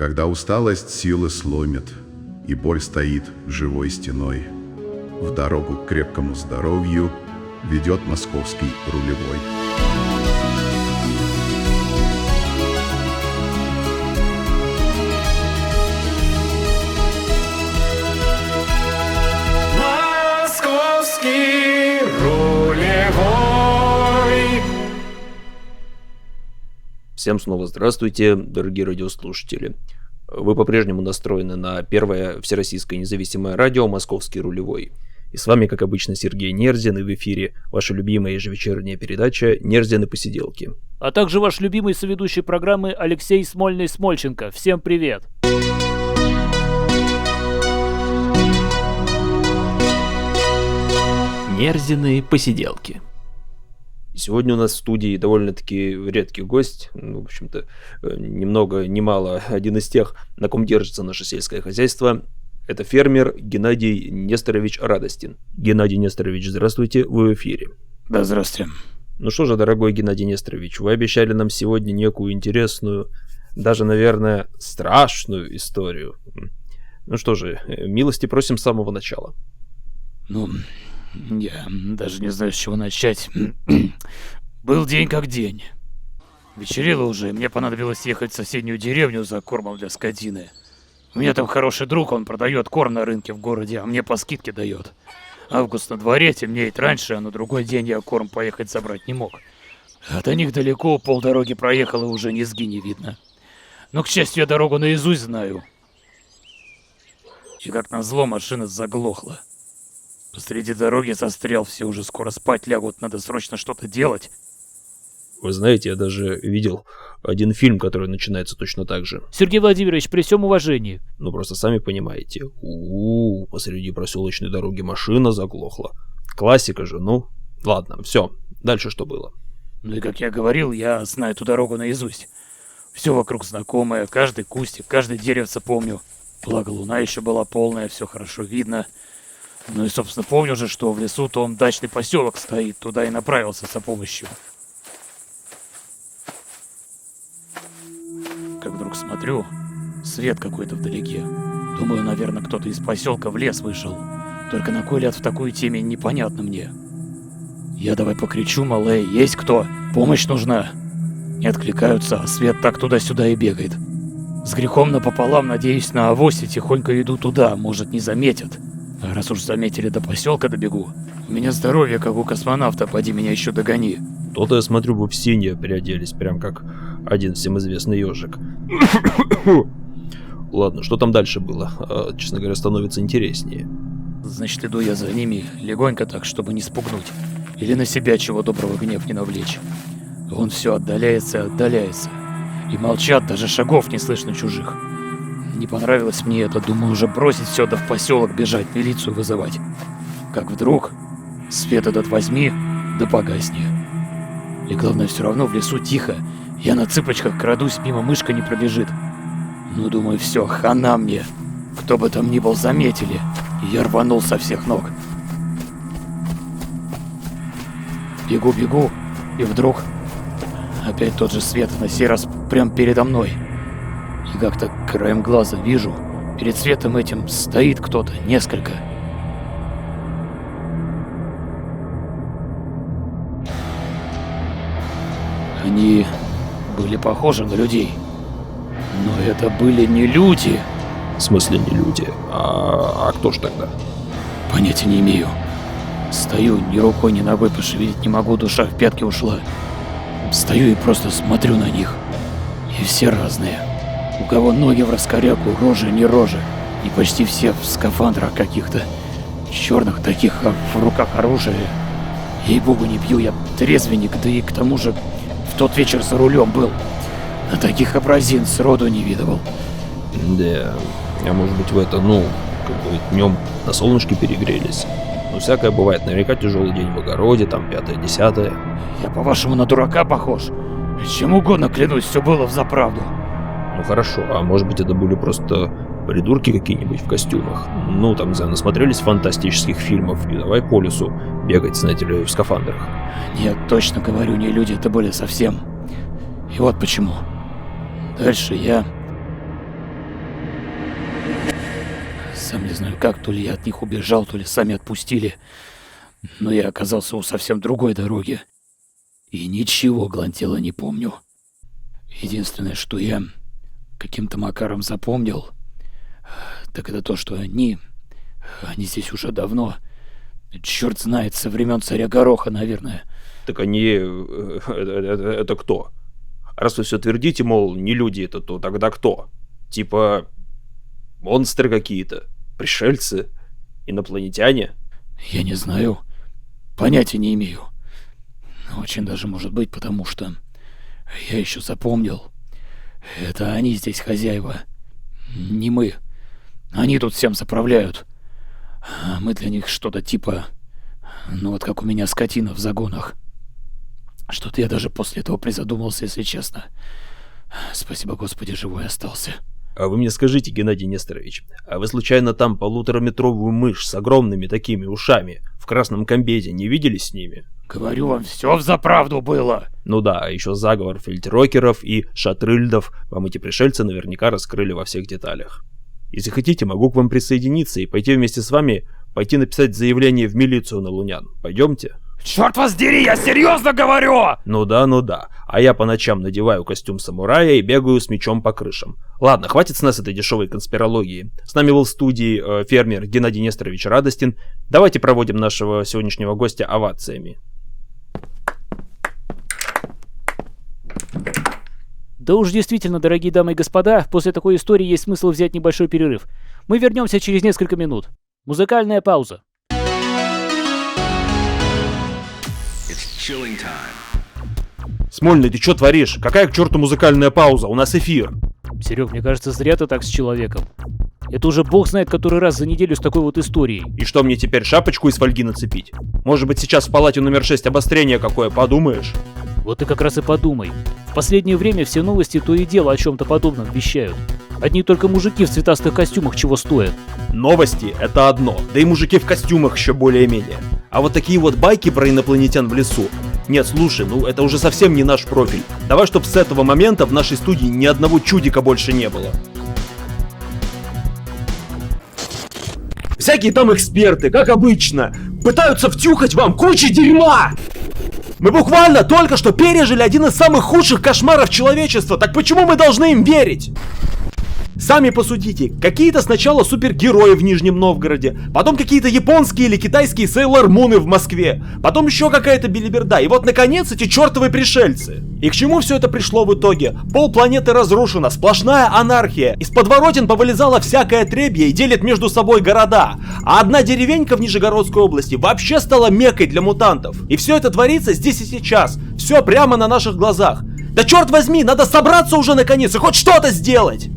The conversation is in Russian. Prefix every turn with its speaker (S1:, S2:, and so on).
S1: Когда усталость силы сломит, и боль стоит живой стеной, в дорогу к крепкому здоровью ведет московский рулевой.
S2: Московский рулевой.
S3: Всем снова здравствуйте, дорогие радиослушатели. Вы по-прежнему настроены на первое всероссийское независимое радио «Московский рулевой». И с вами, как обычно, Сергей Нерзин, и в эфире ваша любимая ежевечерняя передача «Нерзин и посиделки».
S4: А также ваш любимый соведущий программы Алексей Смольный-Смольченко. Всем привет!
S3: Нерзины посиделки. Сегодня у нас в студии довольно-таки редкий гость, в общем-то, ни много ни мало один из тех, на ком держится наше сельское хозяйство. Это фермер Геннадий Несторович Радостин. Геннадий Несторович, здравствуйте, вы в эфире.
S4: Да, здравствуйте.
S3: Ну что же, дорогой Геннадий Несторович, вы обещали нам сегодня некую интересную, даже, наверное, страшную историю. Ну что же, милости просим с самого начала.
S4: Я даже не знаю, с чего начать. Был день как день. Вечерело уже, и мне понадобилось ехать в соседнюю деревню за кормом для скотины. У меня там хороший друг, он продает корм на рынке в городе, а мне по скидке дает. Август на дворе, темнеет раньше, а на другой день я корм поехать забрать не мог. До них далеко, полдороги проехал, и уже низги не видно. Но, к счастью, я дорогу наизусть знаю. И как назло, машина заглохла. Посреди дороги застрял, все уже скоро спать лягут, надо срочно что-то делать.
S3: Вы знаете, я даже видел один фильм, который начинается точно так же.
S4: Сергей Владимирович, при всем уважении.
S3: Ну просто сами понимаете. Посреди проселочной дороги машина заглохла. Классика же, ну. Ладно, все. Дальше что было?
S4: Ну и как я говорил, я знаю эту дорогу наизусть. Все вокруг знакомое, каждый кустик, каждое деревце помню. Благо луна еще была полная, все хорошо видно. Ну и, собственно, помню же, что в лесу том дачный поселок стоит, туда и направился за помощью. Как вдруг смотрю, свет какой-то вдалеке. Думаю, наверное, кто-то из поселка в лес вышел. Только на кой ляд в такую темень непонятно мне. Я давай покричу, мол, эй, есть кто? Помощь нужна. Не откликаются, а свет так туда-сюда и бегает. С грехом напополам, надеюсь, на авосе тихонько иду туда, может, не заметят. А раз уж заметили, до поселка добегу. У меня здоровье, как у космонавта, поди меня еще догони.
S3: То-то я смотрю, вы в синее переоделись, прям как один всем известный ежик. Ладно, что там дальше было? Честно говоря, становится интереснее.
S4: Значит, иду я за ними, легонько так, чтобы не спугнуть. Или на себя чего доброго гнев не навлечь. Он все отдаляется и отдаляется. И молчат, даже шагов не слышно чужих. Не понравилось мне это, думаю, уже бросить все, да в поселок бежать, милицию вызывать. Как вдруг, свет этот возьми, да погасни. И главное, все равно в лесу тихо. Я на цыпочках крадусь, мимо мышка не пробежит. Ну, думаю, все, хана мне. Кто бы там ни был, заметили. И я рванул со всех ног. Бегу, и вдруг опять тот же свет, на сей раз прям передо мной. И как-то краем глаза вижу, перед светом этим стоит кто-то, несколько. Они были похожи на людей. Но это были не люди.
S3: В смысле не люди? А кто ж тогда?
S4: Понятия не имею. Стою, ни рукой, ни ногой пошевелить не могу, душа в пятки ушла. Стою и просто смотрю на них. И все разные. У кого ноги в раскоряку, рожи не рожи. И почти все в скафандрах каких-то черных таких, а в руках оружие. Ей-богу, не пью, я трезвенник, да и к тому же в тот вечер за рулем был. На таких образин сроду не видывал.
S3: Да, а может быть вы днем на солнышке перегрелись. Ну, всякое бывает, наверняка тяжелый день в огороде, там 5-10.
S4: Я, по-вашему, на дурака похож? Чем угодно, клянусь, все было взаправду.
S3: Ну хорошо, а может быть это были просто придурки какие-нибудь в костюмах? Ну, там, не знаю, насмотрелись фантастических фильмов и давай по лесу бегать, знаете ли, в скафандрах.
S4: Нет, точно говорю, не люди это были совсем. И вот почему. Дальше я Сам не знаю как, то ли я от них убежал, то ли сами отпустили. Но я оказался у совсем другой дороги. И ничего Глантела не помню. Единственное, что я каким-то макаром запомнил, так это то, что они здесь уже давно. Черт знает, со времен царя Гороха, наверное.
S3: Так они... это кто? Раз вы все твердите, мол, не люди это, то тогда кто? Типа монстры какие-то? Пришельцы? Инопланетяне?
S4: Я не знаю. Понятия не имею. Очень даже может быть, потому что я еще запомнил. Это они здесь хозяева. Не мы. Они тут всем заправляют. А мы для них что-то типа... Ну вот как у меня скотина в загонах. Что-то я даже после этого призадумался, если честно. Спасибо, Господи, живой остался.
S3: А вы мне скажите, Геннадий Несторович, а вы случайно там 1,5-метровую мышь с огромными такими ушами в красном комбезе не видели с ними?
S4: Говорю вам, все взаправду было.
S3: Ну да, а еще заговор фельдрокеров и шатрыльдов вам эти пришельцы наверняка раскрыли во всех деталях. Если хотите, могу к вам присоединиться и пойти вместе с вами, пойти написать заявление в милицию на Лунян. Пойдемте?
S4: Черт вас дери, я серьезно говорю!
S3: Ну да. А я по ночам надеваю костюм самурая и бегаю с мечом по крышам. Ладно, хватит с нас этой дешевой конспирологии. С нами был в студии фермер Геннадий Несторович Радостин. Давайте проводим нашего сегодняшнего гостя овациями.
S5: Да уж действительно, дорогие дамы и господа, после такой истории есть смысл взять небольшой перерыв. Мы вернемся через несколько минут. Музыкальная пауза.
S3: Смольный, ты что творишь? Какая к черту музыкальная пауза? У нас эфир.
S5: Серег, мне кажется, зря ты так с человеком. Это уже бог знает который раз за неделю с такой вот историей.
S3: И что, мне теперь шапочку из фольги нацепить? Может быть, сейчас в палате номер 6 обострение какое, подумаешь?
S5: Вот ты как раз и подумай. В последнее время все новости то и дело о чем-то подобном вещают. Одни только мужики в цветастых костюмах чего стоят.
S3: Новости — это одно, да и мужики в костюмах еще более-менее. А вот такие вот байки про инопланетян в лесу. Нет, слушай, ну это уже совсем не наш профиль. Давай, чтоб с этого момента в нашей студии ни одного чудика больше не было. Всякие там эксперты, как обычно, пытаются втюхать вам кучу дерьма! Мы буквально только что пережили один из самых худших кошмаров человечества, так почему мы должны им верить? Сами посудите, какие-то сначала супергерои в Нижнем Новгороде, потом какие-то японские или китайские Сейлор Муны в Москве, потом еще какая-то белиберда, и вот наконец эти чертовы пришельцы. И к чему все это пришло в итоге? Полпланеты разрушена, сплошная анархия, из подворотен повылезало всякое отребье и делит между собой города, а одна деревенька в Нижегородской области вообще стала меккой для мутантов. И все это творится здесь и сейчас, все прямо на наших глазах. Да черт возьми, надо собраться уже наконец и хоть что-то сделать!